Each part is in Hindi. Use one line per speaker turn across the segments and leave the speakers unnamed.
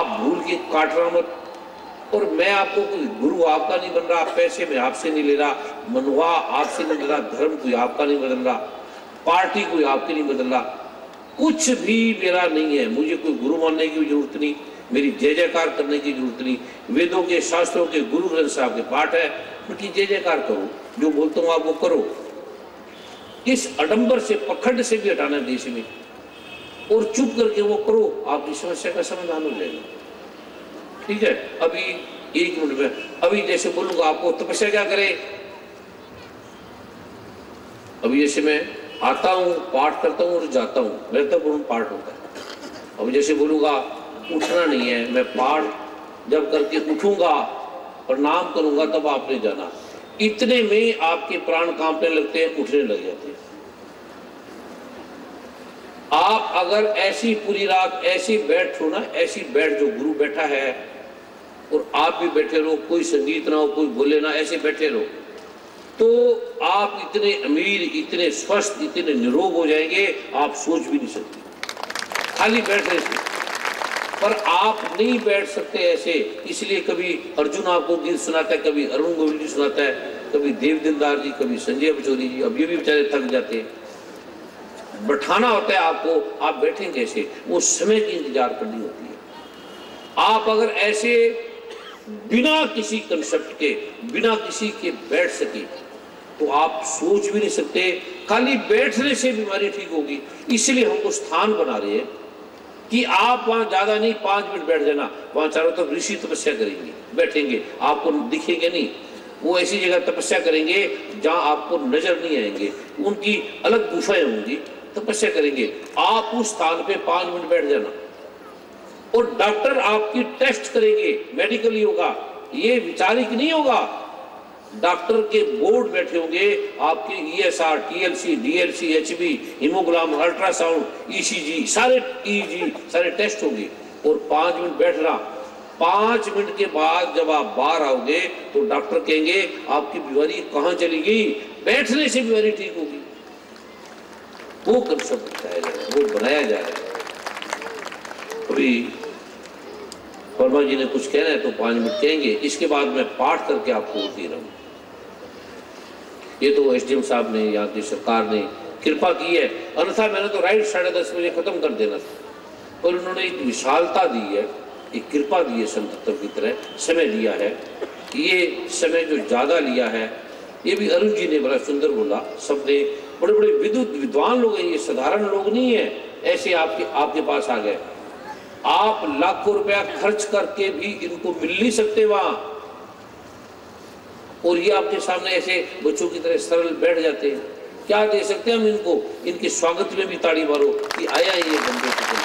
आप भूल के काटना मत। और मैं आपको कोई गुरु आपका नहीं बन रहा, पैसे में आपसे नहीं ले रहा, मनवा आपसे नहीं ले रहा, धर्म कोई आपका नहीं बदल रहा, पार्टी कोई आपकी नहीं बदल रहा, कुछ भी मेरा नहीं है। मुझे कोई गुरु मानने की जरूरत नहीं, मेरी जय जयकार करने की जरूरत नहीं। वेदों के शास्त्रों के गुरु ग्रंथ साहब के पाठ है, उनकी जय जयकार करो, जो बोलता हूँ आप वो करो। इस आडंबर से पखंड से भी हटाना देश में, और चुप करके वो करो, आपकी समस्या का समाधान हो जाएगा। ठीक है, अभी 1 मिनट में अभी जैसे बोलूंगा आपको तपस्या क्या करें। अभी जैसे मैं आता हूं, पाठ करता हूं और जाता हूं, महत्वपूर्ण पाठ होता है। अब जैसे बोलूंगा उठना नहीं है, मैं पाठ जब करके उठूंगा प्रणाम करूंगा तब आपने जाना। इतने में आपके प्राण कांपने लगते हैं, उठने लग जाते हैं। आप अगर ऐसी पूरी रात ऐसी बैठो ना, ऐसी बैठ जो गुरु बैठा है और आप भी बैठे रहो, कोई संगीत ना हो, कोई बोले ना, ऐसे बैठे रहो, तो आप इतने अमीर, इतने स्वस्थ, इतने निरोग हो जाएंगे, आप सोच भी नहीं सकते खाली बैठने से। पर आप नहीं बैठ सकते ऐसे, इसलिए कभी अर्जुन आपको गीत सुनाता है, कभी अरुण गोविल जी सुनाता है, कभी देव दिलदार जी, कभी संजय बचौरी जी। अब ये भी बेचारे थक जाते हैं। बैठाना होता है आपको, आप बैठेंगे कैसे, वो समय की इंतजार करनी होती है। आप अगर ऐसे बिना किसी कंसेप्ट के, बिना किसी के बैठ सके तो आप सोच भी नहीं सकते। खाली बैठने से बीमारी ठीक होगी। इसलिए हमको स्थान बना रहे हैं कि आप वहां ज्यादा नहीं 5 मिनट बैठ जाना, वहां चारों तरफ ऋषि तपस्या करेंगे, बैठेंगे, आपको दिखेंगे नहीं। वो ऐसी जगह तपस्या करेंगे जहां आपको नजर नहीं आएंगे, उनकी अलग गुफाएं होंगी, तपस्या करेंगे। आप उस स्थान पे 5 मिनट बैठ जाना और डॉक्टर आपकी टेस्ट करेंगे, मेडिकली होगा, ये विचारिक नहीं होगा। डॉक्टर के बोर्ड बैठे होंगे, आपके ESR, TLC, DLC, HB, haemoglobin, ultrasound, ECG, सारे EG, सारे टेस्ट होंगे और 5 मिनट बैठना। 5 मिनट के बाद जब आप बाहर आओगे तो डॉक्टर कहेंगे आपकी बीमारी कहाँ चली गई, बैठने से बीमारी ठीक होगी। वो कंसेप्ट बताया जा रहा है, वो बनाया जा रहा है। अभी वर्मा जी ने कुछ कहना है तो 5 मिनट कहेंगे, इसके बाद मैं पाठ करके आपको दे रहा हूँ। ये तो SDM साहब ने, यहाँ की सरकार ने कृपा की है, अन्यथा मैंने तो राइट 10:30 बजे खत्म कर देना था। पर उन्होंने एक विशालता दी है, एक कृपा दी है, संत तत्व की तरह समय दिया है। ये समय जो ज्यादा लिया है, ये भी अरुण जी ने बड़ा सुंदर बोला। सबने बड़े बड़े विद्वान लोग हैं, ये साधारण लोग नहीं है। ऐसे आपके पास आ गए, आप लाखों रुपया खर्च करके भी इनको मिल नहीं सकते वहां, और ये आपके सामने ऐसे बच्चों की तरह सरल बैठ जाते हैं। क्या दे सकते हैं हम इनको? इनके स्वागत में भी ताड़ी मारो कि आया ये बंदे को,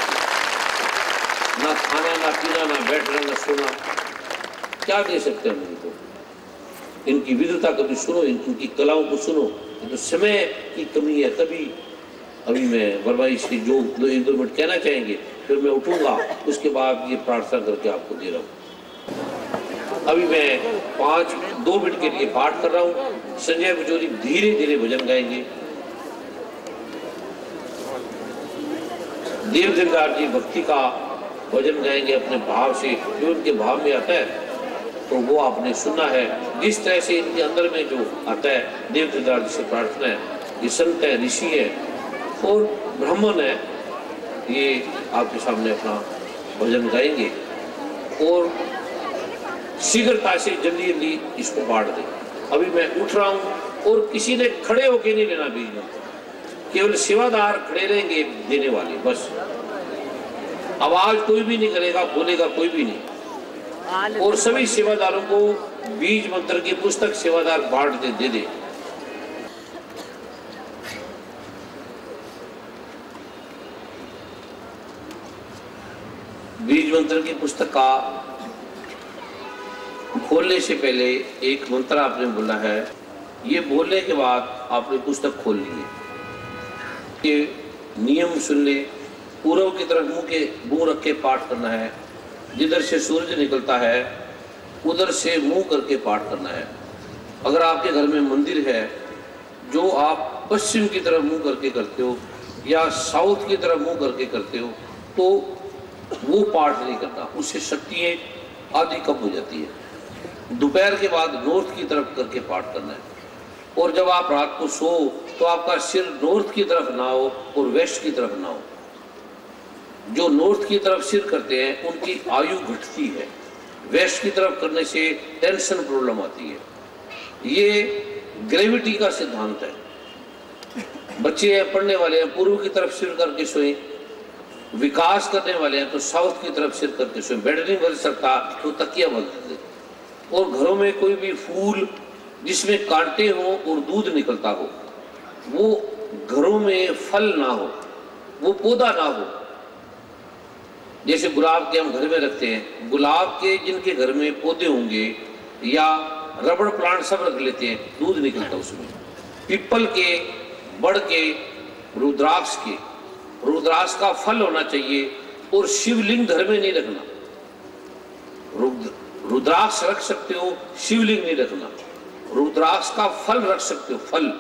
ना खाना ना पीना ना बैठना ना सोना, क्या दे सकते हैं हम इनको? इनकी विद्वता कभी सुनो, इनकी कलाओं को सुनो। तो समय की कमी है, तभी अभी मैं वर्मा इसकी जो 1-2 मिनट कहना चाहेंगे, फिर मैं उठूंगा, उसके बाद ये प्रार्थना करके आपको दे रहा हूँ। अभी मैं 2 मिनट के लिए पाठ कर रहा हूँ। संजय बचौरी धीरे धीरे भजन गाएंगे, देव दिलदार जी भक्ति का भजन गाएंगे अपने भाव से, जो उनके भाव में आता है तो वो आपने सुनना है। जिस तरह से इनके अंदर में जो आता है, देव दिलदार जी से प्रार्थना है। ये संत है, ऋषि है और ब्राह्मण है, ये आपके सामने अपना भजन गाएंगे और शीघ्रता से जल्दी जल्दी इसको बांट दें। अभी मैं उठ रहा हूँ और किसी ने खड़े होके नहीं लेना बीज में, केवल सेवादार खड़े रहेंगे देने वाले, बस। आवाज कोई भी नहीं करेगा, बोलेगा कोई भी नहीं। और सभी सेवादारों को बीज मंत्र की पुस्तक सेवादार बांट दे दे। बीज मंत्र की पुस्तक का खोलने से पहले एक मंत्र आपने बोला है, ये बोलने के बाद आपने पुस्तक खोल ली है। ये नियम सुन ले, पूर्व की तरफ मुंह रख के पाठ करना है। जिधर से सूरज निकलता है उधर से मुंह करके पाठ करना है। अगर आपके घर में मंदिर है जो आप पश्चिम की तरफ मुंह करके करते हो या साउथ की तरफ मुंह करके करते हो, तो वो पाठ नहीं करना, उससे शक्तियाँ आधी कम हो जाती है। दोपहर के बाद नॉर्थ की तरफ करके पाठ करना है। और जब आप रात को सो तो आपका सिर नॉर्थ की तरफ ना हो और वेस्ट की तरफ ना हो। जो नॉर्थ की तरफ सिर करते हैं उनकी आयु घटती है, वेस्ट की तरफ करने से टेंशन प्रॉब्लम आती है। ये ग्रेविटी का सिद्धांत है। बच्चे हैं, पढ़ने वाले हैं, पूर्व की तरफ सिर करके सोएं। विकास करने वाले हैं तो साउथ की तरफ सिर करके सोएं। बेड नहीं बदल सकता तो तकिया बदल दे। और घरों में कोई भी फूल जिसमें कांटे हों और दूध निकलता हो, वो घरों में फल ना हो, वो पौधा ना हो। जैसे गुलाब के हम घर में रखते हैं, गुलाब के जिनके घर में पौधे होंगे या रबड़ प्लांट सब रख लेते हैं, दूध निकलता उसमें। पीपल के, बड़ के, रुद्राक्ष के, रुद्राक्ष का फल होना चाहिए। और शिवलिंग घर में नहीं रखना। रुद्राक्ष रख सकते हो, शिवलिंग नहीं रखना। रुद्राक्ष का फल रख सकते हो, फल।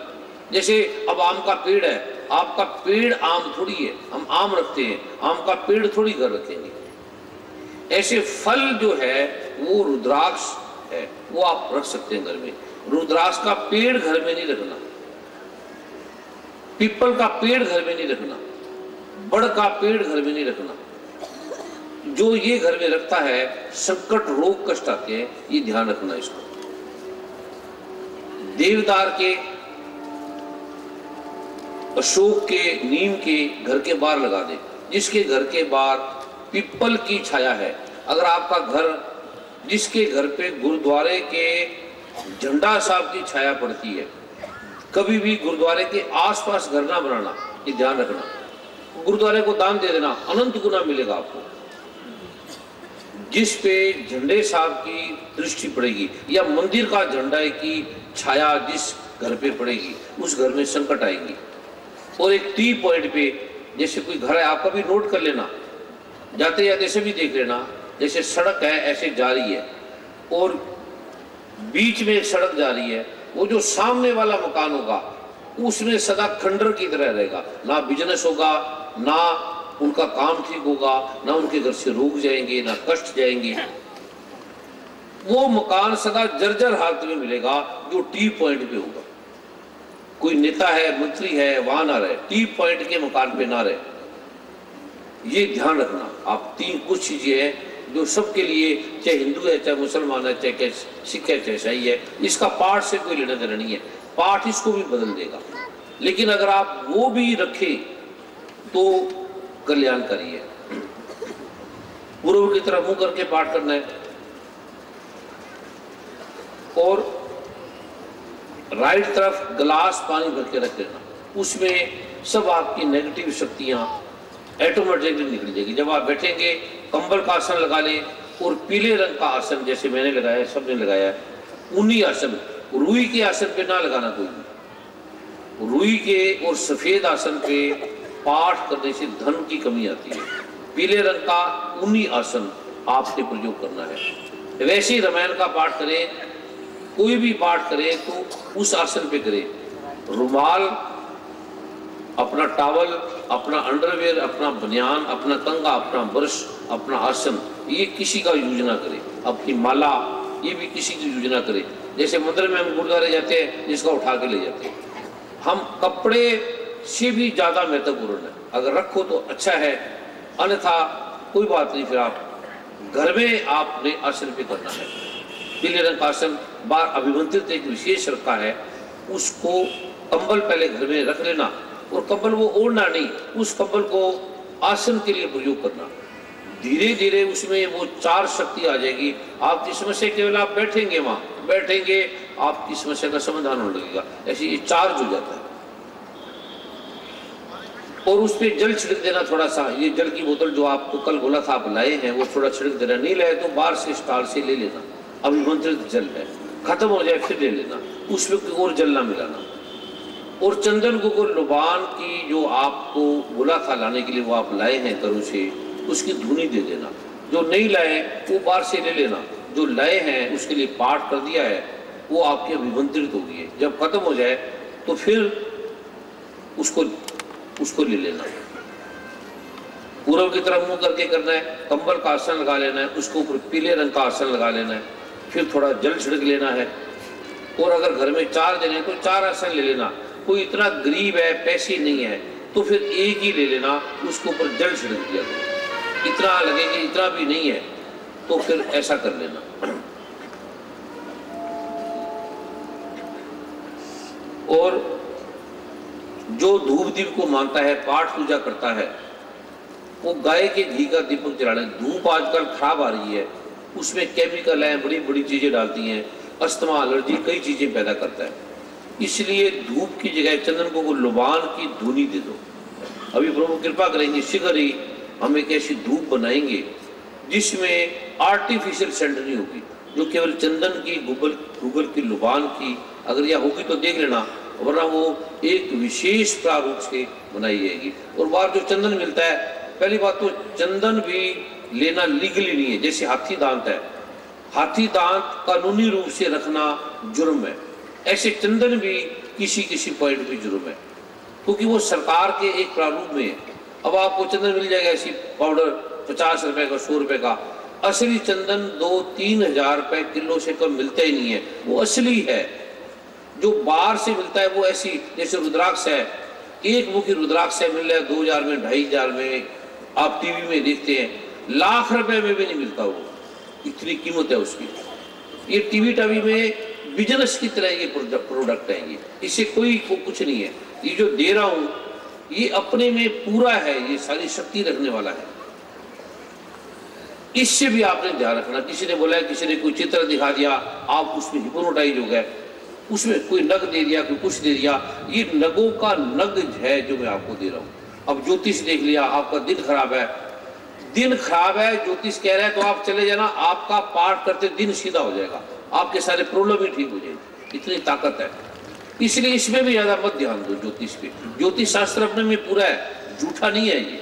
जैसे अब आम का पेड़ है, आपका पेड़ आम थोड़ी है, हम आम रखते हैं, आम का पेड़ थोड़ी घर रखेंगे। ऐसे फल जो है वो रुद्राक्ष है, वो आप रख सकते हैं घर में। रुद्राक्ष का पेड़ घर में नहीं रखना, पीपल का पेड़ घर में नहीं रखना, बड़ का पेड़ घर में नहीं रखना। जो ये घर में रखता है संकट, रोग, कष्ट आते हैं, ये ध्यान रखना इसको। देवदार के, अशोक के, नीम के घर के बाहर लगा दे। जिसके घर के बाहर पीपल की छाया है, अगर आपका घर, जिसके घर पे गुरुद्वारे के झंडा साहब की छाया पड़ती है, कभी भी गुरुद्वारे के आसपास घर ना बनाना, ये ध्यान रखना। गुरुद्वारे को दान दे देना, अनंत गुना मिलेगा आपको। जिस पे झंडे साहब की दृष्टि पड़ेगी या मंदिर का झंडा की छाया जिस घर पे पड़ेगी, उस घर में संकट आएंगी। और एक टी पॉइंट पे, जैसे कोई घर है, आप कभी नोट कर लेना, जाते जाते से भी देख लेना। जैसे सड़क है ऐसे जा रही है और बीच में एक सड़क जा रही है, वो जो सामने वाला मकान होगा उसमें सदा खंडर की तरह रहेगा। ना बिजनेस होगा, ना उनका काम ठीक होगा, ना उनके घर से रोग जाएंगे, ना कष्ट जाएंगे। वो मकान सदा जर्जर हालत में मिलेगा जो टी पॉइंट पे होगा। कोई नेता है, मंत्री है, वहां ना रहे, टी पॉइंट के मकान पे ना रहे। ये ध्यान रखना आप। तीन कुछ चीजें हैं जो सबके लिए, चाहे हिंदू है, चाहे मुसलमान है, चाहे सिख है, चाहे ईसाई है, इसका पाठ से कोई लेना देना नहीं है। पाठ इसको भी बदल देगा। लेकिन अगर आप वो भी रखें तो कल्याणकारी है। पूर्व की तरफ मुंह करके पाठ करना है और राइट तरफ गिलास पानी भर के रख लेना। उसमें सब आपकी नेगेटिव शक्तियां ऑटोमेटिकली निकल जाएगी। जब आप बैठेंगे, कंबल का आसन लगा लें और पीले रंग का आसन, जैसे मैंने लगाया, सबने लगाया है, ऊनी आसन, रुई के आसन पे ना लगाना कोई भी। रुई के और सफेद आसन पे पाठ करने से धन की कमी आती है। पीले रंग का ऊनी आसन आपने प्रयोग करना है। वैसे ही रामायण का पाठ करें, कोई भी पाठ करें तो उस आसन पे करें। रुमाल, अपना टॉवल, अपना अंडरवेयर, अपना बनियान, अपना कंगा, अपना ब्रश, अपना आसन, ये किसी का यूज ना करे। अपनी माला, ये भी किसी की यूज ना करे। जैसे मंदिर में हम गुरुद्वारे जाते हैं, जिसका उठा के ले जाते हैं। हम कपड़े से भी ज्यादा महत्वपूर्ण है। अगर रखो तो अच्छा है, अन्यथा कोई बात नहीं। फिर आप घर में आपने आसन पे करना है। पीले रंग का आसन बार अभिमंत्रित एक विशेष रखा है, उसको कंबल पहले घर में रख लेना और कंबल वो ओढ़ना नहीं, उस कंबल को आसन के लिए प्रयोग करना। धीरे धीरे उसमें वो चार शक्ति आ जाएगी। आपकी समस्या केवल आप बैठेंगे, वहां बैठेंगे, आपकी समस्या का समाधान होने लगेगा। ऐसे ये चार्ज हो जाता है। और उस पर जल छिड़क देना थोड़ा सा। ये जल की बोतल जो आपको कल बोला था आप लाए हैं, वो थोड़ा छिड़क देना। नहीं लाए तो बाहर से स्टाल से ले लेना। अभिमंत्रित जल है, खत्म हो जाए फिर ले लेना, उसमें कोई और जल ना मिलाना। और चंदन को लुबान की जो आपको बोला था लाने के लिए, वो आप लाए हैं करों से, उसकी धुनी दे देना। जो नहीं लाए वो बाहर से ले लेना। जो लाए हैं उसके लिए पाठ कर दिया है, वो आपके अभिमंत्रित होगी। जब खत्म हो जाए तो फिर उसको ले लेना। पूर्व की तरफ मुंह करके करना है, कंबल का आसन लगा लेना है, उसके ऊपर पीले रंग का आसन लगा लेना है, फिर थोड़ा जल छिड़क लेना है। और अगर घर में 4 जने हैं तो 4 आसन ले लेना। कोई इतना गरीब है, पैसे नहीं है, तो फिर एक ही ले लेना, उसके ऊपर जल छिड़क दिया करो। इतना लगे कि इतना भी नहीं है तो फिर ऐसा कर लेना। और जो धूप दीप को मानता है, पाठ पूजा करता है, वो गाय के घी का दीपक जलाने। धूप आजकल खराब आ रही है, उसमें केमिकल है, बड़ी बड़ी चीजें डालती हैं, अस्थमा, एलर्जी, कई चीजें पैदा करता है। इसलिए धूप की जगह चंदन को लुबान की धुनी दे दो। अभी प्रभु कृपा करेंगे, शीघ्र ही हम एक ऐसी धूप बनाएंगे जिसमें आर्टिफिशियल सेंट नहीं होगी, जो केवल चंदन की, गूगल की, लुबान की, अगर यह होगी तो देख लेना, वरना वो एक विशेष प्रारूप से बनाई जाएगी। और बाहर जो चंदन मिलता है, पहली बात तो चंदन भी लेना लीगली नहीं है। जैसे हाथी दांत है, हाथी दांत कानूनी रूप से रखना जुर्म है, ऐसे चंदन भी किसी पॉइंट पे जुर्म है, क्योंकि वो सरकार के एक प्रारूप में है। अब आपको चंदन मिल जाएगा ऐसी पाउडर 50 रुपए का, 100 रुपए का। असली चंदन 2-3 हजार रुपए किलो से कम मिलता ही नहीं है, वो असली है। जो बाहर से मिलता है वो ऐसी, जैसे रुद्राक्ष है, एक मुखी रुद्राक्ष मिल रहा है 2000 में, 2500 में, आप टीवी में देखते हैं, लाख रुपए में भी नहीं मिलता, वो इतनी कीमत है उसकी। ये टीवी टावी में बिजनेस की तरह ये प्रोडक्ट है, ये इससे कोई कुछ नहीं है। ये जो दे रहा हूं ये अपने में पूरा है, ये सारी शक्ति रखने वाला है। इससे भी आपने ध्यान रखना। किसी ने बोला है, किसी ने कोई चित्र दिखा दिया, आप उसमें हिप्नोटाइज हो गए, उसमें कोई नग दे दिया, कोई कुछ दे दिया, ये नगों का नग है जो मैं आपको दे रहा हूं। अब ज्योतिष देख लिया, आपका दिन खराब है, दिन खराब है, ज्योतिष कह रहा है तो आप चले जाना, आपका पाठ करते दिन सीधा हो जाएगा, आपके सारे प्रॉब्लम ही ठीक हो जाएगी, इतनी ताकत है। इसलिए इसमें भी ज्यादा मत ध्यान दो ज्योतिष पे। ज्योतिष शास्त्र अपने में पूरा है, झूठा नहीं है ये,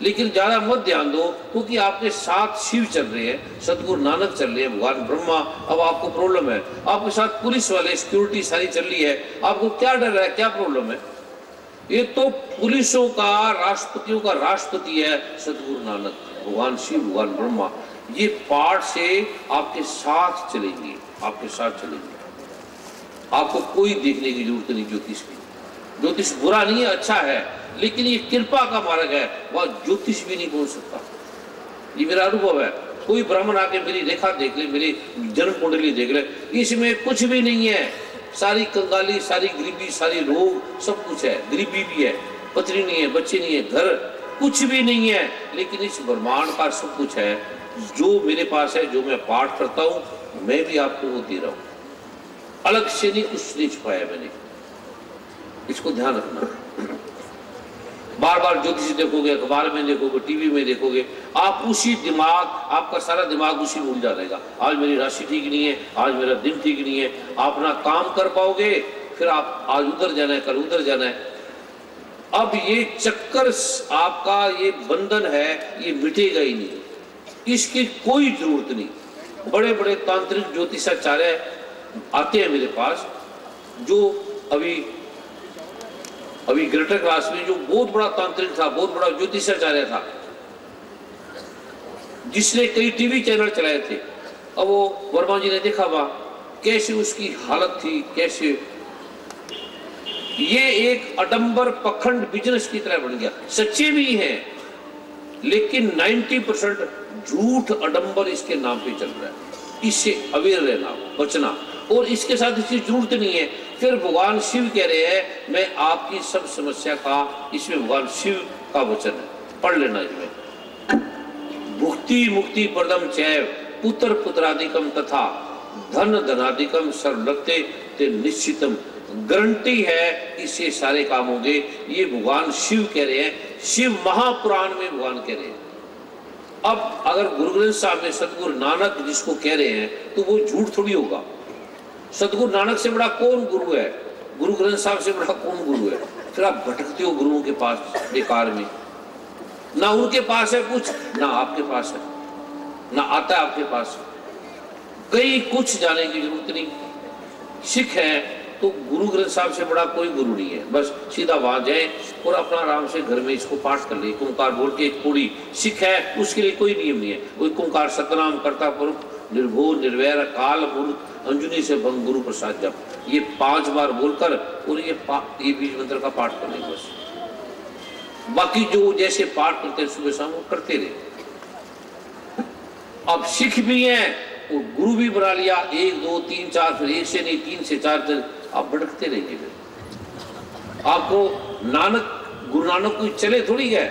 लेकिन ज्यादा मत ध्यान दो, क्योंकि आपके साथ शिव चल रहे हैं, सतगुरु नानक चल रहे हैं, भगवान ब्रह्मा। अब आपको प्रॉब्लम है, आपके साथ पुलिस वाले, सिक्योरिटी सारी चल रही है, आपको क्या डर है, क्या प्रॉब्लम है? ये तो पुलिसों का, राष्ट्रपतियों का राष्ट्रपति है सतगुरु नानक, भगवान शिव, भगवान ब्रह्मा। ये पाठ से आपके साथ चलेंगे, आपके साथ चलेंगे, आपको कोई देखने की जरूरत नहीं ज्योतिष की। ज्योतिष बुरा नहीं है, अच्छा है, लेकिन ये कृपा का मार्ग है, वहां ज्योतिष भी नहीं पहुंच सकता। ये मेरा अनुभव है। कोई ब्राह्मण आके मेरी रेखा देख ले, मेरी जन्म कुंडली देख ले, इसमें कुछ भी नहीं है, सारी कंगाली, सारी गरीबी, सारी रोग, सब कुछ है। गरीबी भी है, पत्नी नहीं है, बच्चे नहीं है, घर कुछ भी नहीं है, लेकिन इस ब्रह्मांड का सब कुछ है जो मेरे पास है, जो मैं पाठ करता हूं, मैं भी आपको वो दे रहा हूं। अलग से नहीं, कुछ नहीं छुपाया मैंने, इसको ध्यान रखना। बार बार ज्योतिष देखोगे, अखबार में देखोगे, टीवी में देखोगे, आप उसी दिमाग, आपका सारा दिमाग उसी में उलझा रहेगा। आज मेरी राशि ठीक नहीं है, आज मेरा दिन ठीक नहीं है, आप ना काम कर पाओगे, फिर आप आज उधर जाना है, कल उधर जाना है। अब ये चक्कर आपका, ये बंधन है, ये मिटेगा ही नहीं, इसकी कोई जरूरत नहीं। बड़े बड़े तांत्रिक ज्योतिषाचार्य आते हैं मेरे पास, जो अभी ग्रेटर क्लास में जो बहुत बड़ा तांत्रिक था, बहुत बड़ा ज्योतिषाचार्य था, जिसने कई टीवी चैनल चलाए थे। अब वो वर्मा जी ने देखा वहां कैसे उसकी हालत थी, कैसे ये एक अडंबर पखंड बिजनेस की तरह बन गया। सच्चे भी हैं, लेकिन 90% झूठ अडंबर इसके नाम पे चल रहा है। इससे अवेयर रहना, बचना, और इसके साथ इसकी जरूरत नहीं है। फिर भगवान शिव कह रहे हैं, मैं आपकी सब समस्या का, इसमें भगवान शिव का वचन है, पढ़ लेना इसमें। भुक्ति मुक्ति प्रदम चैव पुत्र पुत्रादिकम तथा धन धनादिकम सर्वलते ते निश्चितम। गारंटी है इससे सारे काम होंगे, ये भगवान शिव कह रहे हैं, शिव महापुराण में भगवान कह रहे हैं। अब अगर गुरु ग्रंथ साहब में सतगुरु नानक जिसको कह रहे हैं, तो वो झूठ थोड़ी होगा। सतगुरु नानक से बड़ा कौन गुरु है? गुरु ग्रंथ साहब से बड़ा कौन गुरु है? फिर आप भटकते हो गुरुओं के पास बेकार में, ना उनके पास है कुछ, ना आपके पास है, ना आता है आपके पास। कहीं कुछ जाने की जरूरत नहीं। सिख है, तो गुरु ग्रंथ साहब से बड़ा कोई गुरु नहीं है। बस सीधा वहां जाए और अपना आराम से घर में इसको पाठ कर ले। ओंकार बोल के एक पूरी सिख है, उसके लिए कोई नियम नहीं है। वो ओंकार सतनाम करता पुरुष निर्भो निर्वैर काल मूर्त अंजुनी से भंग गुरु प्रसाद जप, ये 5 बार बोलकर और ये बीज मंत्र का पाठ कर ले बस। बाकी जो जैसे पाठ करते हैं सुबह शाम वो करते रहे। अब सिख भी हैं और गुरु भी बना लिया, 1 2 3 4, फिर 1 से नहीं 3 से 4 तक आप भटकते रहेंगे। फिर आपको नानक गुरु नानक कोई चले थोड़ी है,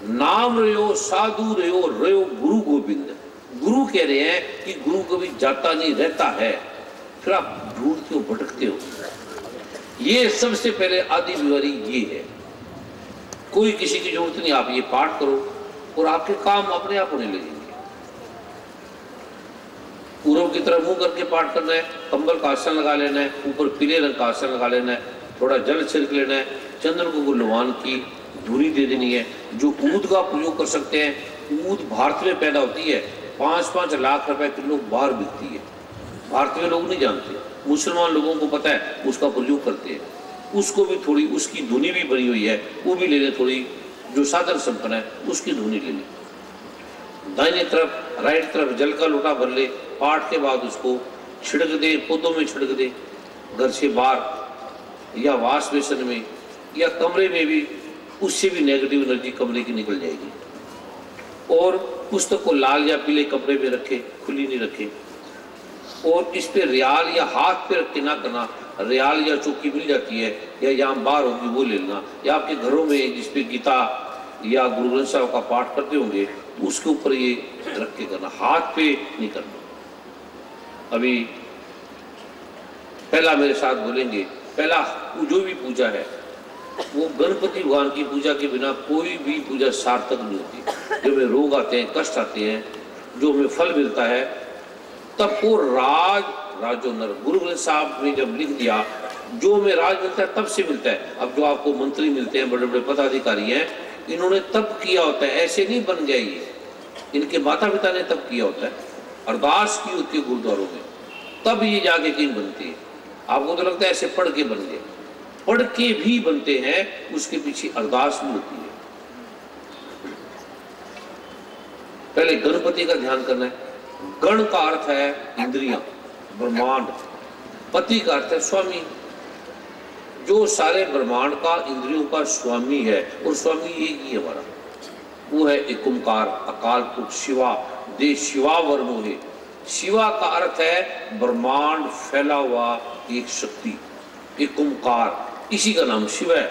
नाम रहो साधु रहो गुरु गोविंद। गुरु कह रहे हैं कि गुरु कभी जाता नहीं रहता है, फिर आप ढूंढते हो भटकते हो। ये सबसे पहले आदि बीमारी ये है, कोई किसी की जरूरत नहीं। आप ये पाठ करो और आपके काम अपने आप होने लगेंगे। पूर्व की तरफ मुंह करके पाठ करना है, कंबल का आसन लगा लेना है, ऊपर पीले रंग का आसन लगा लेना है, थोड़ा जल छिड़क लेना है, चंदन को गुलवान की धूरी दे देनी है। जो ऊद का प्रयोग कर सकते हैं, ऊद भारत में पैदा होती है, 5-5 लाख रुपए किलो बाहर बिकती है। भारत में लोग नहीं जानते, मुसलमान लोगों को पता है, उसका प्रयोग करते हैं। उसको भी थोड़ी, उसकी धुनी भी बनी हुई है, वो भी ले लें थोड़ी। जो साधन संपन्न है उसकी धुनी ले लें। दाहिने तरफ राइट तरफ जल का लोटा भर ले, पाठ के बाद उसको छिड़क दे, पौधों में छिड़क दे, घर से बाहर या वाश बेसन में या कमरे में भी, उससे भी नेगेटिव एनर्जी कमरे की निकल जाएगी। और पुस्तक को लाल या पीले कपड़े में रखे, खुली नहीं रखे। और इस पे रियाल या हाथ पे रख के ना करना, रियाल या चौकी मिल जाती है या यहाँ बाहर होगी वो ले लेना, या आपके घरों में जिसपे गीता या गुरु ग्रंथ साहब का पाठ करते होंगे उसके ऊपर ये रख के करना, हाथ पे नहीं करना। अभी पहला मेरे साथ बोलेंगे, पहला जो भी पूजा है वो गणपति भगवान की पूजा के बिना कोई भी पूजा सार्थक नहीं होती। जो हमें रोग आते हैं, कष्ट आते हैं, जो हमें फल मिलता है, तब वो राजो नर गुरु ग्रंथ साहब ने जब लिख दिया, जो हमें राज मिलता है तब से मिलता है। अब जो आपको मंत्री मिलते हैं, बड़े बड़े पदाधिकारी हैं, इन्होंने तब किया होता है, ऐसे नहीं बन गया ये। इनके माता पिता ने तब किया होता है, अरदास की होती है गुरुद्वारों में, तब ये जाके कहीं बनती है। आपको तो लगता है ऐसे पढ़ के बन गए, पढ़ के भी बनते हैं, उसके पीछे अरदास भी होती है। पहले गणपति का ध्यान करना है। गण का अर्थ है इंद्रियां, ब्रह्मांड। पति का अर्थ है स्वामी, जो सारे ब्रह्मांड का इंद्रियों का स्वामी है। और स्वामी एक ही हमारा, वो है एक ओंकार, अकाल पुरुष शिवा, दे शिवा वर्णो है। शिवा का अर्थ है ब्रह्मांड फैला हुआ एक शक्ति, एक ओंकार, इसी का नाम शिव है।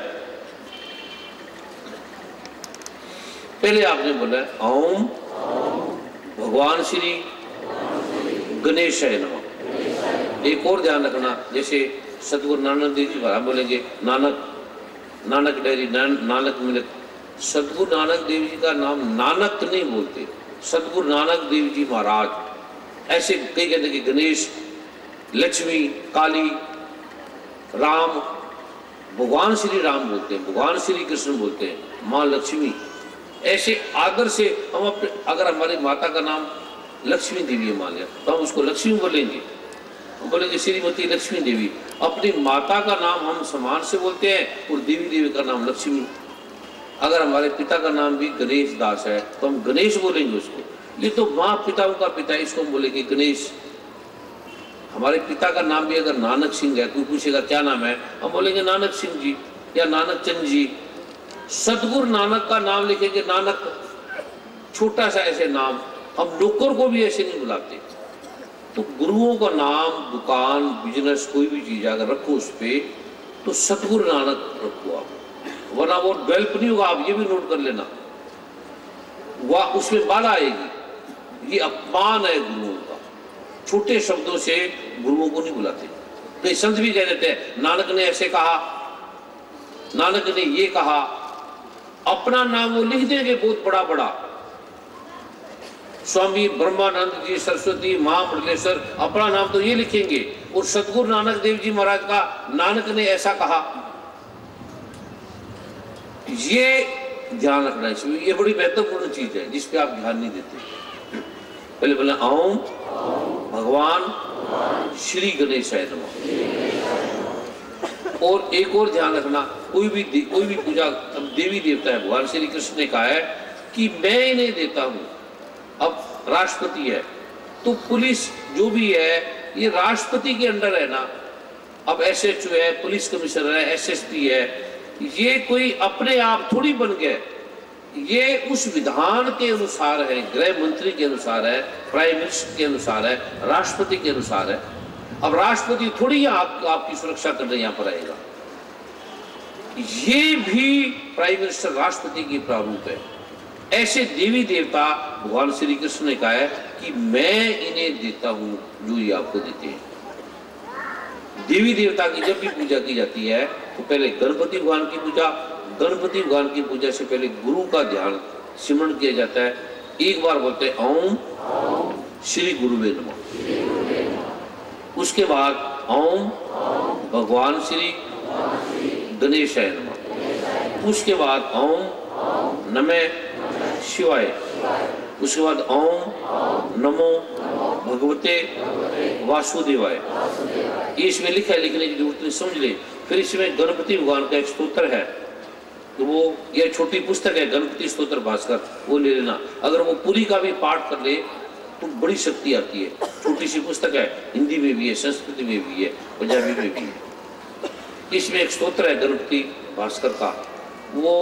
पहले आपने बोला ओम भगवान श्री गणेशाय नमः। एक और ध्यान रखना, जैसे सतगुरु नानक देव जी महाराज बोलेंगे नानक डेरी नानक मिलक, सतगुरु नानक देव जी का नाम नानक नहीं बोलते, सतगुरु नानक देव जी महाराज। ऐसे कई कहते कि गणेश, लक्ष्मी, काली, राम, भगवान श्री राम बोलते हैं, भगवान श्री कृष्ण बोलते हैं, माँ लक्ष्मी। ऐसे आदर से हम अपने, अगर हमारी माता का नाम लक्ष्मी देवी मान लिया तो हम उसको लक्ष्मी बोलेंगे, हम बोलेंगे श्रीमती लक्ष्मी देवी। अपनी माता का नाम हम सम्मान से बोलते हैं और देवी देवी का नाम लक्ष्मी। अगर हमारे पिता का नाम भी गणेश दास है तो हम गणेश बोलेंगे उसको। ये तो माँ पिताओं का पिता, इसको हम बोलेंगे गणेश। हमारे पिता का नाम भी अगर नानक सिंह है, कोई पूछेगा क्या नाम है, हम बोलेंगे नानक सिंह जी या नानक चंद जी। सतगुरु नानक का नाम लिखेंगे नानक, छोटा सा ऐसे नाम। हम नौकर को भी ऐसे नहीं बुलाते। तो गुरुओं का नाम, दुकान, बिजनेस, कोई भी चीज अगर रखो उस पे तो सतगुरु नानक रखो आप, वरना वो डेवलप नहीं होगा। आप ये भी नोट कर लेना, वह उसमें बाधा आएगी। ये अपमान है गुरुओं का। छोटे शब्दों से गुरुओं को नहीं बुलाते। कई संत भी कह देते हैं नानक ने ऐसे कहा, नानक ने ये कहा, अपना नाम वो लिख देंगे बहुत बड़ा बड़ा, स्वामी ब्रह्मानंद जी, सरस्वती, महामंडलेश्वर, अपना नाम तो ये लिखेंगे। और सतगुरु नानक देव जी महाराज का नानक ने ऐसा कहा, ये ध्यान रखना चाहिए। ये बड़ी महत्वपूर्ण चीज है जिस पे आप ध्यान नहीं देते। पहले बोले ओम भगवान श्री गणेशाय नमः। और एक और ध्यान रखना, कोई भी पूजा, अब देवी देवता है, भगवान श्री कृष्ण ने कहा है कि मैं इन्हें देता हूं। अब राष्ट्रपति है तो पुलिस जो भी है ये राष्ट्रपति के अंडर है ना। अब SHO है, पुलिस कमिश्नर है, SSP है, ये कोई अपने आप थोड़ी बन गए, ये उस विधान के अनुसार है, गृह मंत्री के अनुसार है, प्राइम मिनिस्टर के अनुसार है, राष्ट्रपति के अनुसार है। अब राष्ट्रपति थोड़ी आपकी सुरक्षा करने यहाँ पर आएगा, ये भी प्राइम मिनिस्टर राष्ट्रपति की प्रारूप है। ऐसे देवी देवता भगवान श्री कृष्ण ने कहा है कि मैं इन्हें देता हूं जो ये आपको देते हैं। देवी देवता की जब भी पूजा की जाती है तो पहले गणपति भगवान की पूजा, गणपति भगवान की पूजा से पहले गुरु का ध्यान सिमरण किया जाता है। एक बार बोलते हैं ओम श्री गुरुवे नमः, उसके बाद ओम भगवान श्री गणेशाय नमः, उसके बाद ओम नमः शिवाय, उसके बाद ओम नमो भगवते वासुदेवाय। ये इसमें लिखा है, लिखने की जरूरत नहीं, समझ ले। फिर इसमें गणपति भगवान का एक स्तोत्र है, तो वो ये छोटी पुस्तक है गणपति स्तोत्र भास्कर, वो ले लेना। अगर वो पूरी का भी पाठ कर ले तो बड़ी शक्ति आती है। छोटी सी पुस्तक है, हिंदी में भी है, संस्कृत में भी है, पंजाबी में भी है। इसमें एक स्तोत्र है गणपति भास्कर का, वो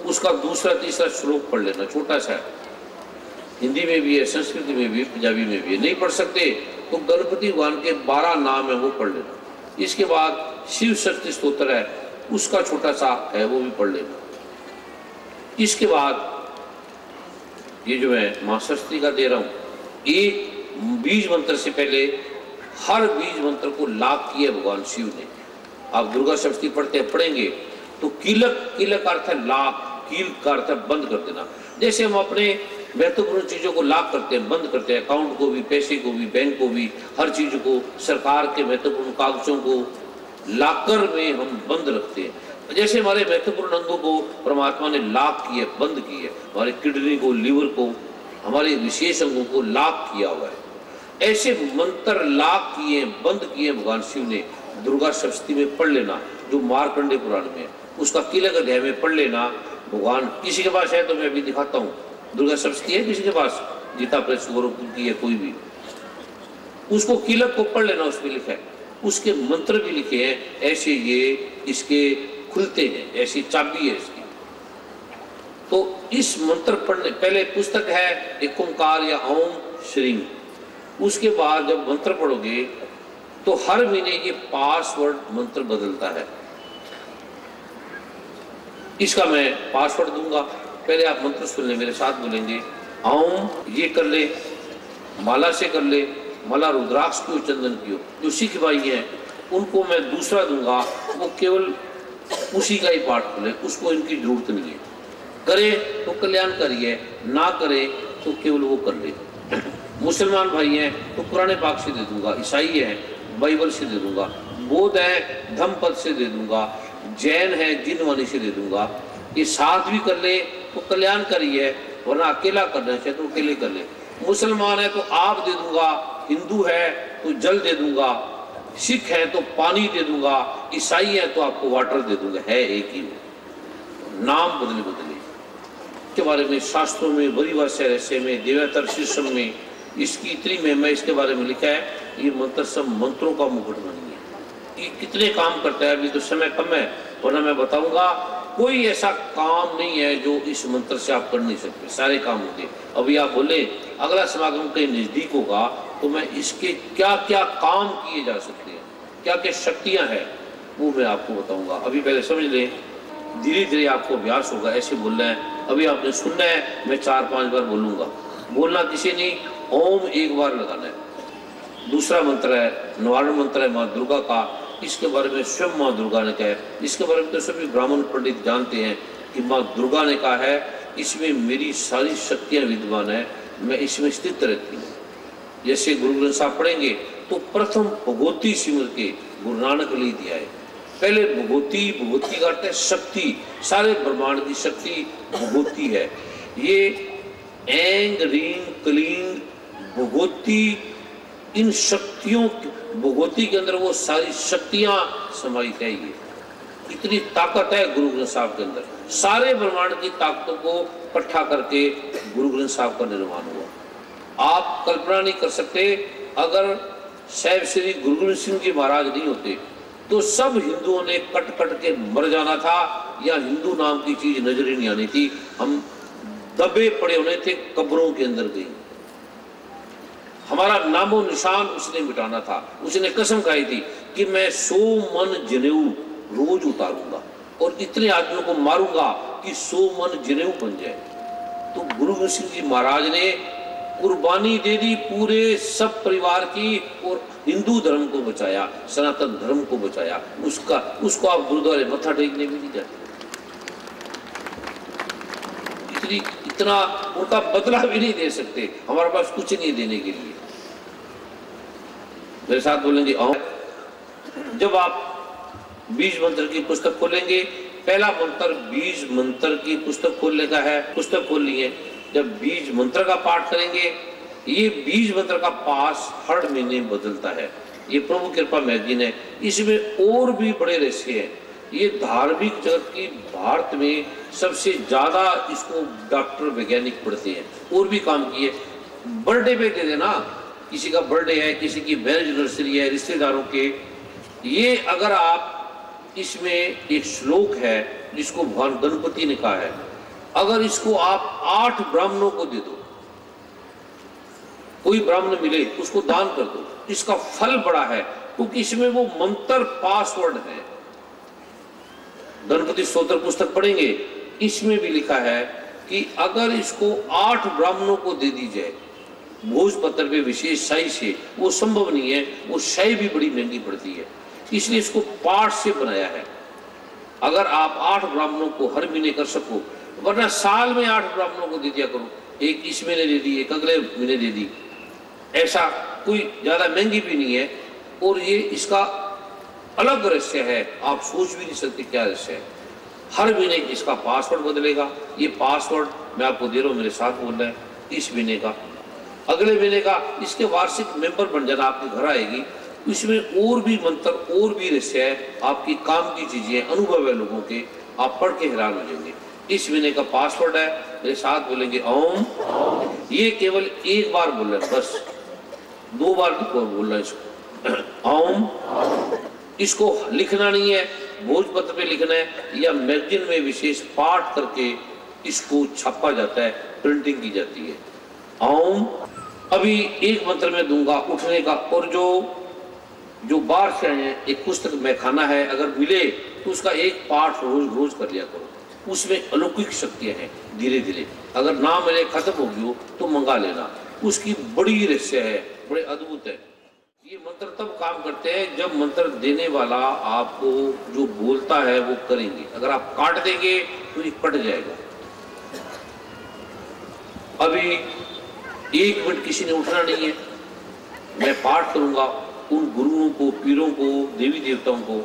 उसका दूसरा तीसरा श्लोक पढ़ लेना, छोटा सा है, हिंदी में भी है, संस्कृत में भी, पंजाबी में भी है। नहीं पढ़ सकते तो गणपति भगवान के 12 नाम है वो पढ़ लेना। इसके बाद शिव शक्ति स्तोत्र है, उसका छोटा सा है वो भी पढ़ लेना। इसके बाद ये जो है मां सरस्वती का दे रहा हूं, एक बीज मंत्र से पहले हर बीज मंत्र को लाभ किया भगवान शिव ने। आप दुर्गा सप्तशती पढ़ेंगे तो कीलक का अर्थ है लाभ, कील का अर्थ है बंद कर देना। जैसे हम अपने महत्वपूर्ण चीजों को लाभ करते हैं, बंद करते हैं, अकाउंट को भी, पैसे को भी, बैंक को भी, हर चीज को, सरकार के महत्वपूर्ण कागजों को लाकर में हम बंद रखते हैं। जैसे हमारे महत्वपूर्ण अंगों को परमात्मा ने लाभ किए, बंद किए, हमारे किडनी को, लीवर को, हमारे विशेष अंगों को लाभ किया हुआ है। ऐसे मंत्र लाभ किए, बंद किए भगवान शिव ने। दुर्गा सप्तशती में पढ़ लेना, जो मार्कंडेय पुराण में है, उसका कीलक अध्याय में पढ़ लेना। भगवान किसी के पास है तो मैं अभी दिखाता हूँ, दुर्गा सप्तशती है किसी के पास, गीता प्रेस गोरखपुर की है कोई भी, उसको कीलक को पढ़ लेना, उसमें लिखा है, उसके मंत्र भी लिखे हैं, ऐसे ये इसके खुलते हैं, ऐसी चाबी है इसकी। तो इस मंत्र पढ़ने पहले पुस्तक है एक ओंकार या ओम श्री, उसके बाद जब मंत्र पढ़ोगे तो हर महीने ये पासवर्ड मंत्र बदलता है। इसका मैं पासवर्ड दूंगा, पहले आप मंत्र सुन ले, मेरे साथ बोलेंगे। ओम ये कर ले, माला से कर ले, माला रुद्राक्ष की हो, चंदन की हो। जो सिख भाई हैं उनको मैं दूसरा दूंगा, वो केवल उसी का ही पाठ करें, उसको इनकी जरूरत नहीं है। करे तो कल्याणकारी है, ना करे तो केवल वो कर ले। मुसलमान भाई हैं तो पुराने पाक से दे दूंगा, ईसाई है बाइबल से दे दूंगा, बौद्ध है धम्मपद से दे दूंगा, जैन है जिनवाणी से दे दूंगा। ये साथ भी कर ले तो कल्याणकारी है, वरना अकेला करना चाहे तो अकेले कर ले। मुसलमान है तो आप दे दूंगा, हिंदू है तो जल दे दूंगा, सिख है तो पानी दे दूंगा, ईसाई है तो आपको वाटर दे दूंगा। है एक ही, नाम बदले बदले के बारे में शास्त्रों में, बड़ी वर्षा रहस्य में, देवतर शीर्षम में इसकी इतनी महिमा इसके बारे में लिखा है। ये मंत्र सब मंत्रों का मुकुट नहीं है। ये कितने काम करता है, अभी तो समय कम है, वरना मैं बताऊंगा। कोई ऐसा काम नहीं है जो इस मंत्र से आप कर नहीं सकते, सारे काम होते। अभी आप बोले अगला समागम के नजदीक होगा तो मैं इसके क्या क्या काम किए जा सकते हैं, क्या क्या शक्तियां हैं, वो मैं आपको बताऊंगा। अभी पहले समझ लें, धीरे धीरे आपको अभ्यास होगा। ऐसे बोलना है, अभी आपने सुनना है, मैं 4-5 बार बोलूंगा, बोलना किसी नहीं, ओम एक बार लगाना है। दूसरा मंत्र है निवारण मंत्र है माँ दुर्गा का, इसके बारे में स्वयं माँ दुर्गा ने कहा है। इसके बारे में तो सभी ब्राह्मण पंडित जानते हैं कि माँ दुर्गा ने कहा है इसमें मेरी सारी शक्तियाँ विद्यमान है, मैं इसमें स्थित रहती हूँ। जैसे गुरु ग्रंथ साहब पढ़ेंगे तो प्रथम भगवती सिमर के गुरु नानक लिख दिया है। पहले भगवती, भगवती का अर्थ है शक्ति, सारे ब्रह्मांड की शक्ति भगवती है। ये एंग रींग क्लींग भगवती, इन शक्तियों, भगवती के अंदर वो सारी शक्तियां समाहित है। इतनी ताकत है गुरु ग्रंथ साहब के अंदर। सारे ब्रह्मांड की ताकतों को इकट्ठा करके गुरु ग्रंथ साहब का निर्माण हुआ। आप कल्पना नहीं कर सकते, अगर साहिब श्री गुरु गोबिंद सिंह जी महाराज नहीं होते तो सब हिंदुओं ने कट कट के मर जाना था, या हिंदू नाम की चीज नजर ही नहीं आनी थी। हम दबे पड़े होने थे कब्रों के अंदर गई। हमारा नामो निशान उसने मिटाना था। उसने कसम खाई थी कि मैं 100 मन जनेऊ रोज उतारूंगा और इतने आदमियों को मारूंगा कि 100 मन जनेऊ बन जाए। तो गुरु गोबिंद सिंह जी महाराज ने कुर्बानी दे दी पूरे सब परिवार की, और हिंदू धर्म को बचाया, सनातन धर्म को बचाया। उसको आप गुरुद्वारे मत्था टेकने भी नहीं जाते। इतना उनका बदला भी नहीं दे सकते, हमारे पास कुछ नहीं देने के लिए। मेरे साथ बोलेंगे आओ। जब आप बीज मंत्र की पुस्तक खोलेंगे, पहला मंत्र बीज मंत्र की पुस्तक खोलने का है, पुस्तक खोल लिए। जब बीज मंत्र का पाठ करेंगे, ये बीज मंत्र का पास हर महीने बदलता है। ये प्रभु कृपा मैगजीन है, इसमें और भी बड़े रहस्य हैं। ये धार्मिक जगत की भारत में सबसे ज्यादा इसको डॉक्टर वैज्ञानिक पढ़ते हैं, और भी काम किए। बर्थडे पे दे देना, किसी का बर्थडे है, किसी की मैरिज एनिवर्सरी है, रिश्तेदारों के, ये अगर आप इसमें एक श्लोक है जिसको भगवान गणपति ने कहा है, अगर इसको आप 8 ब्राह्मणों को दे दो, कोई ब्राह्मण मिले उसको दान कर दो, इसका फल बड़ा है, क्योंकि इसमें वो मंत्र पासवर्ड है। गणपति स्तोत्र पुस्तक पढ़ेंगे, इसमें भी लिखा है कि अगर इसको 8 ब्राह्मणों को दे दी जाए भोजपत्र पे विशेष शाही से, वो संभव नहीं है, वो शाही भी बड़ी महंगी पड़ती है, इसलिए इसको पाठ से बनाया है। अगर आप 8 ब्राह्मणों को हर महीने कर सको, वरना साल में 8 ब्राह्मणों को दे दिया करो, एक इस महीने दे दी, एक अगले महीने दे दी, ऐसा कोई ज्यादा महंगी भी नहीं है। और ये इसका अलग रहस्य है, आप सोच भी नहीं सकते क्या रहस्य है। हर महीने इसका पासवर्ड बदलेगा। ये पासवर्ड मैं आपको दे रहा हूँ, मेरे साथ बोल रहे हैं, इस महीने का, अगले महीने का, इसके वार्षिक मेंबर बन जाना, आपके घर आएगी। इसमें और भी मंत्र और भी रहस्य है, आपकी काम की चीजें, अनुभव है लोगों के, आप पढ़ के हैरान हो जाएंगे। इस महीने का पासवर्ड है, मेरे साथ बोलेंगे ओम। ये केवल एक बार बोल रहे हैं, बस 2 बार बोलना है इसको, ओम। इसको लिखना नहीं है, भोजपत्र पे लिखना है, या मैगजीन में विशेष पाठ करके इसको छापा जाता है, प्रिंटिंग की जाती है। ओम। अभी एक मंत्र में दूंगा उठने का, और जो बाहर से आए हैं, एक पुस्तक में खाना है, अगर मिले तो उसका एक पाठ रोज कर लिया करो, उसमें अलौकिक शक्तियां हैं। धीरे धीरे अगर ना मिले, खत्म हो गई हो तो मंगा लेना, उसकी बड़ी रहस्य है, बड़े अद्भुत है। ये मंत्र तब काम करते हैं जब मंत्र देने वाला आपको जो बोलता है वो करेंगे। अगर आप काट देंगे तो ये कट जाएगा। अभी 1 मिनट किसी ने उठना नहीं है, मैं पाठ करूंगा उन गुरुओं को, पीरों को, देवी देवताओं को,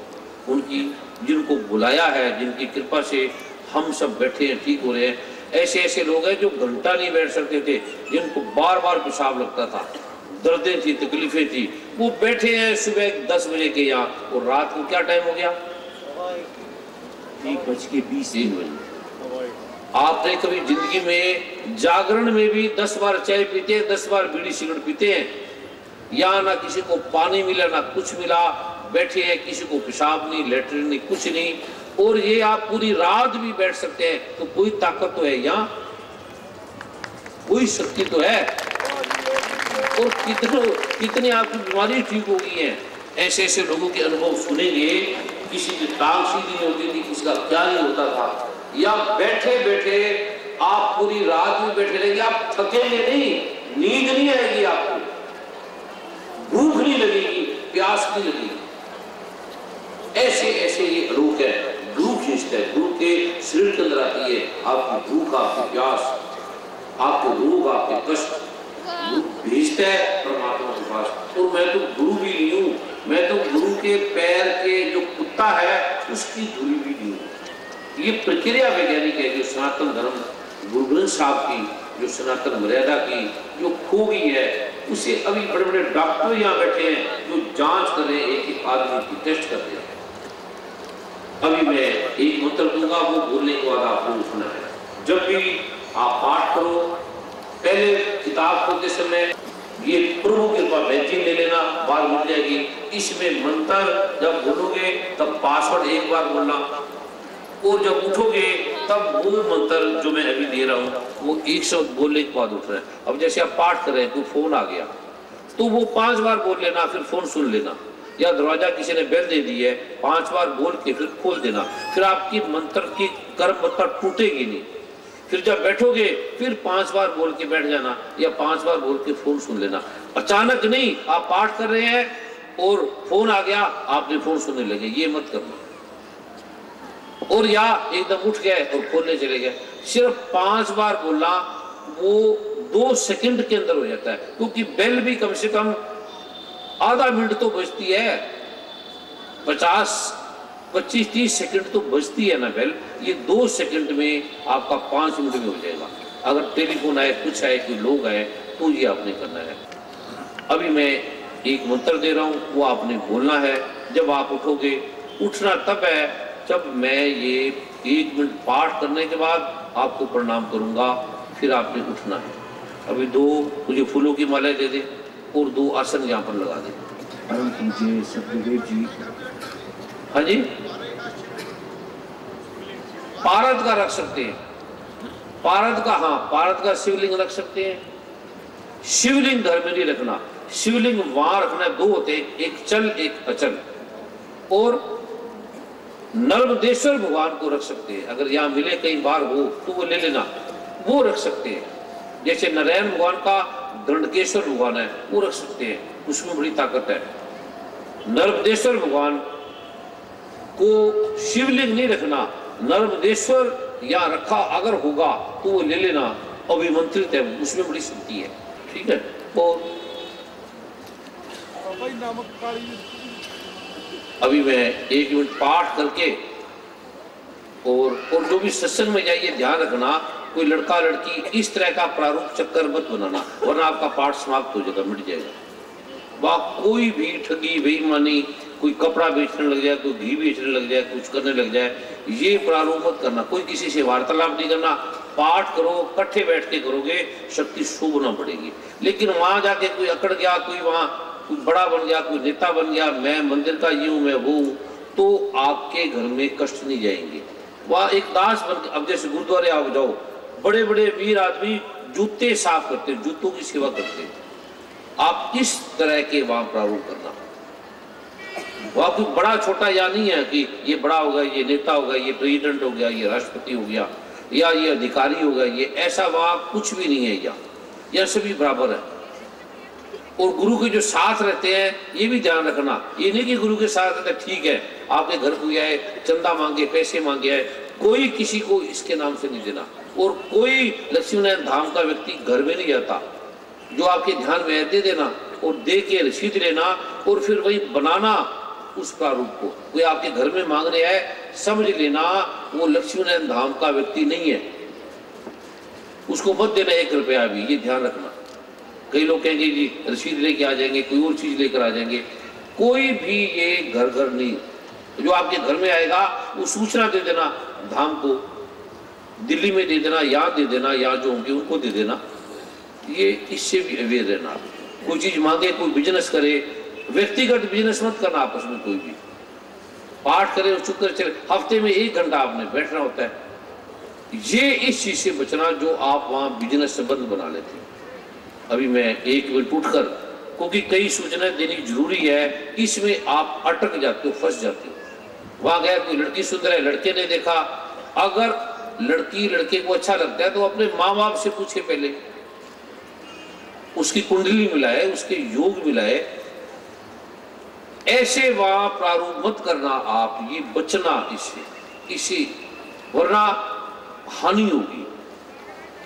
उनकी जिनको बुलाया है, जिनकी कृपा से हम सब बैठे हैं, ठीक हो रहे हैं। ऐसे ऐसे लोग हैं जो घंटा नहीं बैठ सकते थे, जिनको बार बार पेशाब लगता था, दर्दें थी, तकलीफें थी, वो बैठे हैं सुबह 10 बजे के यहाँ, और रात को क्या टाइम हो गया, 1:20 बजे। आपने कभी जिंदगी में जागरण में भी 10 बार चाय पीते हैं, 10 बार बीड़ी सिगरेट पीते हैं, या ना किसी को पानी मिला ना कुछ मिला, बैठे हैं, किसी को पेशाब नहीं, लेटरिन नहीं, कुछ नहीं, और ये आप पूरी रात भी बैठ सकते हैं, तो कोई ताकत तो है यहाँ, कोई शक्ति तो है। और कितने आपकी बीमारी ठीक हो गई है। ऐसे ऐसे लोगों के अनुभव सुनेंगे, किसी की टांग सीधी नहीं होती थी, किसी का क्या नहीं होता था, या बैठे बैठे आप पूरी रात में बैठे रहेंगे, आप थकेंगे नहीं, नींद नहीं आएगी, आपको भूख नहीं लगेगी, प्यास नहीं लगेगी। ऐसे ऐसे ये रोग है, भूख खींचता है, भूख के शरीर के अंदर आती है, आपकी भूख, आपकी प्यास, आपके रोग, आपके कष्ट भेजता है परमात्मा के पास। और मैं तो गुरु भी नहीं हूँ, मैं तो गुरु के पैर के जो कुत्ता है उसकी धूली भी नहीं हूँ। ये प्रक्रिया वैज्ञानिक है, जो सनातन धर्म गुरु ग्रंथ साहब की, जो सनातन मर्यादा की जो खो गई है, उसे अभी बड़े बड़े डॉक्टर यहाँ बैठे हैं जो जांच कर रहे हैं, एक एक आदमी की टेस्ट कर रहे हैं। अभी मैं एक मंत्र दूंगा, वो बोलने के बाद आपको उठना है। जब भी आप पाठ करो, पहले किताब खोलते समय ये प्रभु कृपा बैंकिंग ले लेना, बात मिल जाएगी। इसमें मंत्र जब बोलोगे तब पासवर्ड एक बार बोलना, और जब उठोगे तब वो मंत्र जो मैं अभी दे रहा हूँ वो एक शब्द बोलने के बाद उठ रहा है। अब जैसे आप पाठ कर रहे हैं, कोई फोन आ गया तो वो 5 बार बोल लेना, फिर फोन सुन लेना, या दरवाजा किसी ने बेल दे दी है 5 बार बोल के फिर खोल देना, फिर आपकी मंत्र की कर्मता टूटेगी नहीं। फिर जब बैठोगे फिर 5 बार बोल के बैठ जाना, या 5 बार बोल के फोन सुन लेना। अचानक नहीं, आप पाठ कर रहे हैं और फोन आ गया, आपने फोन सुनने लगे, ये मत करना। और या एकदम उठ गए और खोलने चले गए, सिर्फ 5 बार बोलना, वो 2 सेकंड के अंदर हो जाता है, क्योंकि बेल भी कम से कम आधा मिनट तो बजती है, 25-30 सेकंड तो बजती है ना बेल। ये 2 सेकंड में आपका 5 मिनट में हो जाएगा। अगर टेलीफोन आए, कुछ आए, कोई लोग आए, तो ये आपने करना है। अभी मैं एक मंत्र दे रहा हूँ, वो आपने बोलना है। जब आप उठोगे, उठना तब है जब मैं ये 1 मिनट पाठ करने के बाद आपको प्रणाम करूंगा, फिर आपने उठना है। अभी 2 मुझे फूलों की माला दे दे और 2 आसन यहाँ पर लगा दे। परम पूज्य सतगुरुदेव जी, हाँ जी, पारद का रख सकते हैं, पारद का, हाँ पारद का शिवलिंग रख सकते हैं। शिवलिंग घर में नहीं रखना, शिवलिंग वहां रखना। 2 होते हैं, एक चल एक अचल। और नर्मदेश्वर भगवान को रख सकते हैं, अगर यहाँ मिले कई बार हो तो वो ले लेना, वो रख सकते हैं। जैसे नारायण भगवान का दंडकेश्वर भगवान है, वो रख सकते हैं, उसमें बड़ी ताकत है। नर्मदेश्वर भगवान को शिवलिंग नहीं रखना, नर्मदेश्वर यहाँ रखा अगर होगा तो वो ले लेना, अभिमंत्रित है, उसमें बड़ी शक्ति है। ठीक है। और अभी मैं 1 मिनट पाठ करके और जो भी सत्संग में जाइए ध्यान रखना, कोई लड़का लड़की इस तरह का प्रारूप चक्कर मत बनाना, वरना आपका पाठ समाप्त हो जाएगा, मिट जाएगा। वह कोई भी ठगी बेईमानी, कोई कपड़ा बेचने लग जाए, कोई घी बेचने लग जाए, कुछ करने लग जाए, ये प्रारूप मत करना। कोई किसी से वार्तालाप नहीं करना, पाठ करो, इकट्ठे बैठ के करोगे, शक्ति शोभना पड़ेगी। लेकिन वहां जाके कोई अकड़ गया, कोई वहां कोई बड़ा बन गया, कोई नेता बन गया, मैं मंदिर का ये हूं, मैं वो हूं, तो आपके घर में कष्ट नहीं जाएंगे। वह एक दास बन, अब जैसे गुरुद्वारे आप जाओ, बड़े बड़े वीर आदमी जूते साफ करते, जूतों की सेवा करते, आप इस तरह के वहां प्रारूप करना। वह कोई बड़ा छोटा या नहीं है कि ये बड़ा होगा, ये नेता होगा, ये प्रेसिडेंट हो गया, ये राष्ट्रपति हो गया, या ये अधिकारी होगा, ये ऐसा वहां कुछ भी नहीं है। यह सभी बराबर है। और गुरु के जो साथ रहते हैं ये भी ध्यान रखना, ये नहीं कि गुरु के साथ रहते ठीक है, आपके घर को आए, चंदा मांगे, पैसे मांगे आए, कोई किसी को इसके नाम से नहीं देना। और कोई लक्ष्मीनारायण धाम का व्यक्ति घर में नहीं जाता, जो आपके ध्यान में दे देना और दे के रसीद लेना और फिर वही बनाना उस प्रारूप को। कोई आपके घर में मांगने आए, समझ लेना वो लक्ष्मीनारायण धाम का व्यक्ति नहीं है, उसको मत देना 1 रुपया भी, ये ध्यान रखना। कई लोग कहेंगे जी रसीद लेके आ जाएंगे, कोई और चीज लेकर आ जाएंगे, कोई भी ये घर घर नहीं। जो आपके घर में आएगा वो सूचना दे देना धाम को, दिल्ली में दे देना, यहाँ दे देना, यहाँ जो होंगे उनको दे देना। ये इससे भी अवेयर रहना। कोई चीज मांगे, कोई बिजनेस करे, व्यक्तिगत बिजनेस मत करना आपस में, कोई भी पाठ करे और चुप कर चले। हफ्ते में 1 घंटा आपने बैठना होता है, ये इस चीज से बचना जो आप वहां बिजनेस संबंध बना लेते हैं। अभी मैं 1 मिनट उठकर, क्योंकि कई सूचनाएं देनी जरूरी है, इसमें आप अटक जाते हो, फंस जाते हो। वहां गया, कोई लड़की सुंदर है, लड़के ने देखा, अगर लड़की लड़के को अच्छा लगता है तो अपने माँ बाप से पूछे, पहले उसकी कुंडली मिलाए, उसके योग मिलाए। ऐसे वहां प्रारूप मत करना आप, ये बचना इससे, वरना हानि होगी।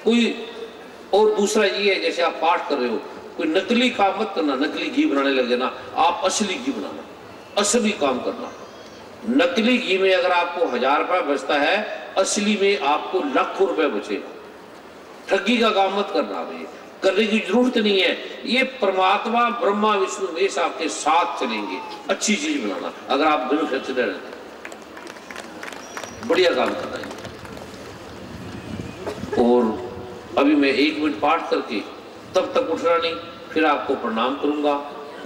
कोई और दूसरा ये है, जैसे आप पाठ कर रहे हो, कोई नकली काम मत करना, नकली घी बनाने लग जाना, आप असली घी बनाना, असली काम करना। नकली घी में अगर आपको 1000 रुपया बचता है, असली में आपको लाखों रुपए बचेगा। ठगी का काम मत करना, भाई करने की जरूरत नहीं है। ये परमात्मा ब्रह्मा विष्णु महेश आपके साथ चलेंगे। अच्छी चीज बनाना, अगर आप बिन खर्च रहते। बढ़िया काम कर रहे हैं। और अभी मैं 1 मिनट पाठ करके तब तक उठना नहीं, फिर आपको प्रणाम करूंगा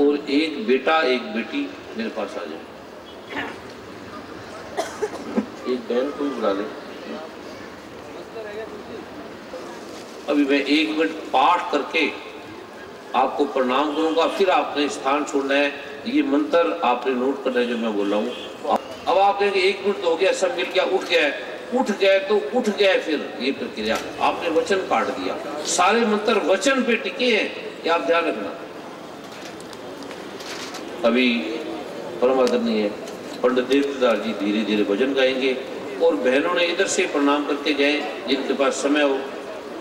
और एक बेटा एक बेटी मेरे पास आ जाए। एक बहन को बुला ले। अभी मैं 1 मिनट पाठ करके आपको प्रणाम करूंगा, फिर आपने स्थान छोड़ना है। ये मंत्र आपने नोट करना है जो मैं बोल रहा हूँ। अब आप कहेंगे 1 मिनट तो हो गया, सब मिल गया, उठ गया, उठ गए तो उठ गए। फिर ये प्रक्रिया आपने वचन काट दिया, सारे मंत्र वचन पे टिके हैं, ये आप ध्यान रखना। अभी परम आदरणीय पंडित देवदास जी धीरे धीरे भजन गाएंगे और बहनों ने इधर से प्रणाम करके जाए, जिनके पास समय हो।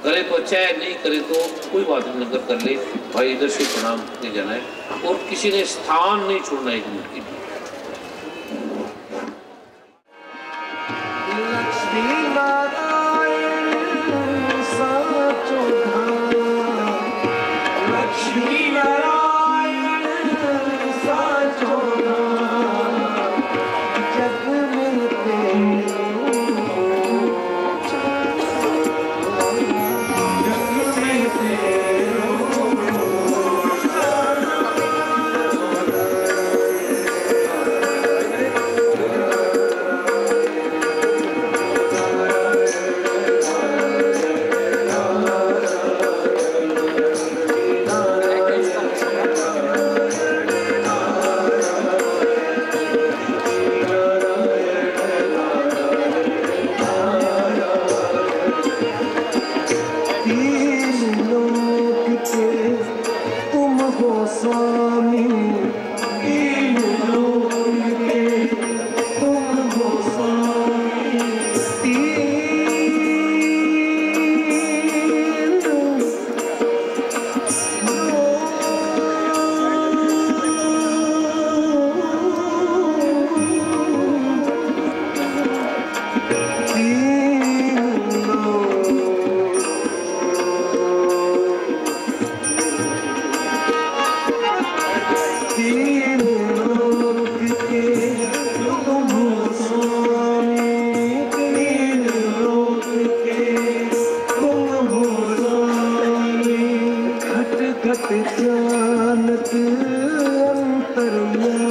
करे तो अच्छा है, नहीं करे तो कोई बात नहीं, नगर कर ले भाई, इधर से प्रणाम करके जाना है। और किसी ने स्थान नहीं छोड़ना 1 मिनट के लिए।
जानत अंतर